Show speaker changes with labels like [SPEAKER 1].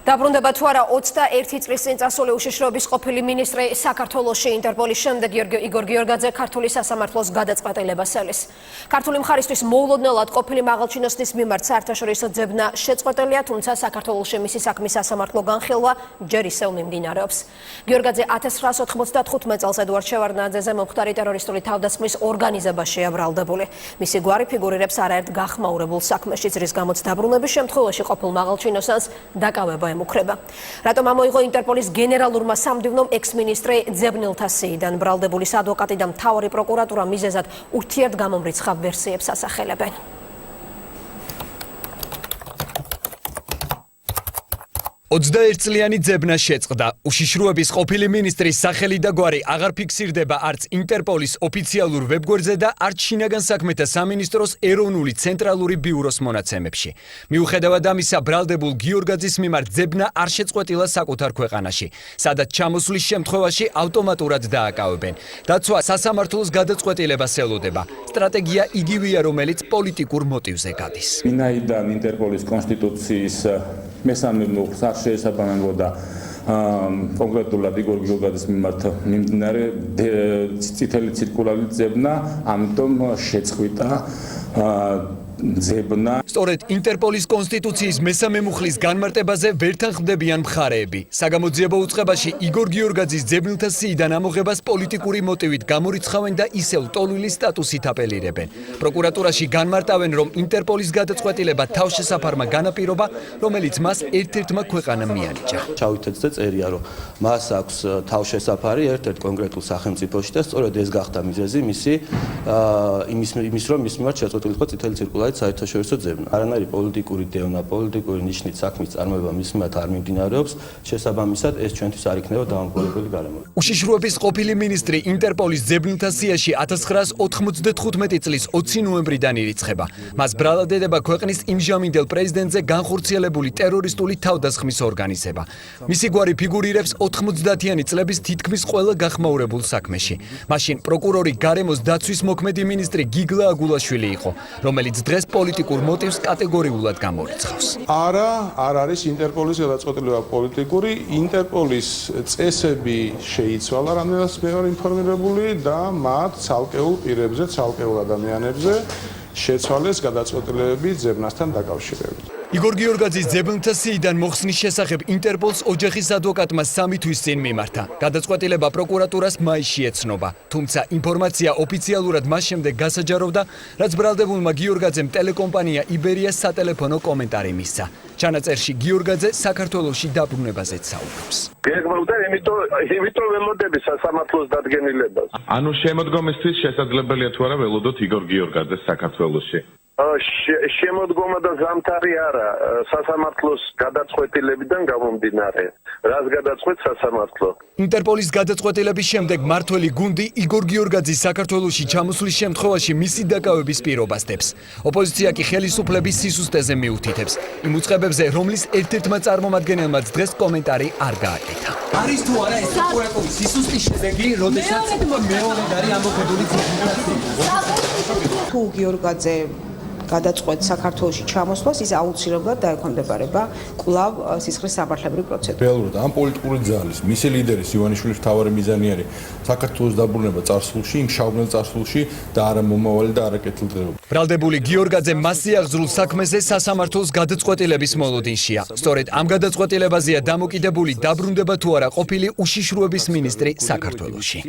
[SPEAKER 1] დაბრუნდება თუ არა 21 წლის წინ წასული უშიშროების ყოფილი მინისტრი საქართველოში ინტერპოლის შემდეგ იგორ გიორგაძე ქართული სასამართლოს გადაწყვეტილებას ელვის. ქართული მხარისთვის მოულოდნელად ყოფილი მაღალჩინოსნის მიმართ საერთაშორისო ძებნა შეწყვეტილია, თუმცა საქართველოში მისი საქმის სასამართლო განხილვა ჯერ ისევ მიმდინარეობს. გიორგაძე 1995 წელს ედუარდ შევარდნაძეზე მომხდარი ტერორისტული თავდასხმის ორგანიზებაშია ბრალდებული. მისი გვარი ფიგურირებს არაერთ გახმაურებულ საქმეშიც, რის გამოც დაბრუნების შემთხვევაში ყოფილ მაღალჩინოსანს დაკავება ემუქრება. რატომ ამოიღო ინტერპოლის გენერალურმა სამდივნომ ექს-მინისტრი ძებნელთა სიიდან ბრალდებულის ადვოკატი და მთავარი პროკურატურა მიზეზად ურთიერთგამომრიცხავ ვერსიებს ასახელებენ.
[SPEAKER 2] 21 წლიანი ძებნა შეწყდა. უშიშროების ყოფილი მინისტრის სახელი და გვარი აღარ ფიქსირდება არც ინტერპოლის ოფიციალურ ვებგვერდზე და არც შინაგან საქმეთა სამინისტროს ეროვნული ცენტრალური ბიუროს მონაცემებში. მიუხედავად ამისა, ბრალდებულ გიორგაძის მიმართ ძებნა არ შეწყვეტილა საკუთარ ქვეყანაში, სადაც ჩამოსვლის შემთხვევაში ავტომატურად დააკავებენ. დაცვა სასამართლოს გადაწყვეტილებას ელოდება. სტრატეგია იგივეა, რომელიც პოლიტიკურ მოტივზე გადის.
[SPEAKER 3] ვინაიდან ინტერპოლის კონსტიტუციის მესამე ნორმას არ შეესაბამებოდა კონკრეტულად იგორ გიორგაძის მიმართ მიმდინარე წითელი ცირკულარის ძებნა, ამიტომ შეწყვიტა ძებნა.
[SPEAKER 2] სწორედ ინტერპოლის კონსტიტუციის მესამე მუხლის განმარტებაზე ვერ თანხმდებიან მხარეები. საგამოძიებო უწყებაში იგორ გიორგაძის ძებნელთა სიიდან ამოღებას პოლიტიკური მოტივით გამორიცხავენ და ისევ ტოლილი სტატუსით აპელირებენ. პროკურატურაში განმარტავენ, რომ ინტერპოლის გადაწყვეტილება თავშესაფარმა განაპირობა, რომელიც მას ერთ-ერთმა ქვეყანამ მიანიჭა.
[SPEAKER 4] ჩავითეთზე წერია, რომ მას აქვს თავშესაფარი ერთ-ერთ კონკრეტულ სახელმწიფოში და სწორედ ეს გახდა მიზეზი იმის რომ მის მიმართ შეწყვეტილი იყო წითელი ცირკულარი საერთაშორისო ძებნა. არანაირი პოლიტიკური დევნა, პოლიტიკური ნიშნით საქმის წარმოება მის მიმართ არ მიმდინარეობს, შესაბამისად ეს ჩვენთვის არ იქნება დამამკვირვებელი გარემო.
[SPEAKER 2] უშიშროების ყოფილი მინისტრი ინტერპოლის ძებნელთა სიაში 1995 წლის 20 ნოემბრიდან ირიცხება. მას ბრალად ედება ქვეყნის იმჟამინდელ პრეზიდენტზე განხორციელებული ტერორისტული თავდასხმის ორგანიზება. მისი გვარი ფიგურირებს 90-იანი წლების თითქმის ყველა გახმაურებულ საქმეში. მაშინ პროკურორი გარემოს დაცვის მოქმედი მინისტრი გიგლა აგულაშვილი იყო, რომელიც დღეს პოლიტიკურ მოტივს კატეგორიულად გამორიცხავს.
[SPEAKER 5] არ არის ინტერპოლის გადაწყვეტილება პოლიტიკური, ინტერპოლის წესები შეიცვალა, რამდენადაც მე ვარ ინფორმირებული და მათ ცალკეულ პირებზე, ცალკეულ ადამიანებზე შეცვალეს გადაწყვეტილებები ძებნასთან დაკავშირებით.
[SPEAKER 2] იგორ გიორგაძის ძებნელთა სიიდან მოხსნის შესახებ ინტერპოლს ოჯახის ადვოკატმა 3 თვის წინ მიმართა. გადაწყვეტილება პროკურატურას მაისში ეცნობა, თუმცა ინფორმაცია ოფიციალურად მას შემდეგ გასაჯაროვდა, რაც ბრალდებულმა გიორგაძემ ტელეკომპანია იბერიას სატელეფონო კომენტარი მისცა. ჩანაწერში გიორგაძე საქართველოში დაბრუნებაზეც საუბრობს.
[SPEAKER 6] გეგმავდა, იმიტომ ველოდები სასამართლოს დადგენილებას.
[SPEAKER 7] ანუ შემოდგომისთვის შესაძლებელია თუ არა ველოდოთ იგორ გიორგაძეს საქართველოში?
[SPEAKER 6] შემოდგომა და ზამთარი არა, სასამართლოს გადაწყვეტილებიდან გამომდინარე. რას გადაწყვეტს სასამართლო?
[SPEAKER 2] ინტერპოლის გადაწყვეტილების შემდეგ მმართველი გუნდი იგორ გიორგაძის საქართველოში ჩამოსვლის შემთხვევაში მისი დაკავების პირობას დებს. ოპოზიცია კი ხელისუფლების სისუსტეზე მიუთითებს. იმ უწყებებზე, რომლის ერთ-ერთმა წარმომადგენელმაც დღეს კომენტარი არ გააკეთა.
[SPEAKER 8] არის თუ არა ეს პროკურატურის სისუსტის შედეგი, როდესაც მეორე არის ამოქმედული ძებნა?
[SPEAKER 9] თუ გიორგაძე გადაწყვეტს საქართველოში ჩამოსვლას, ის აუცილებლად დაექვემდებარება კვლავ სისხლის სამართლებრივ პროცედურას.
[SPEAKER 5] რეალურად ამ პოლიტიკური ძალის მისი ლიდერის ივანიშვილის მთავარი მიზანი არის საქართველოს დაბრუნება წარსულში, იმ შავმელ წარსულში და არა მომავალი და არა კეთილდღეობა.
[SPEAKER 2] ბრალდებული გიორგაძე მასზე აღზრულ საქმეზე სასამართლოს გადაწყვეტილების მოლოდინშია. სწორედ ამ გადაწყვეტილებაზეა დამოკიდებული დაბრუნდება თუ არა ყოფილი უშიშროების მინისტრი საქართველოში.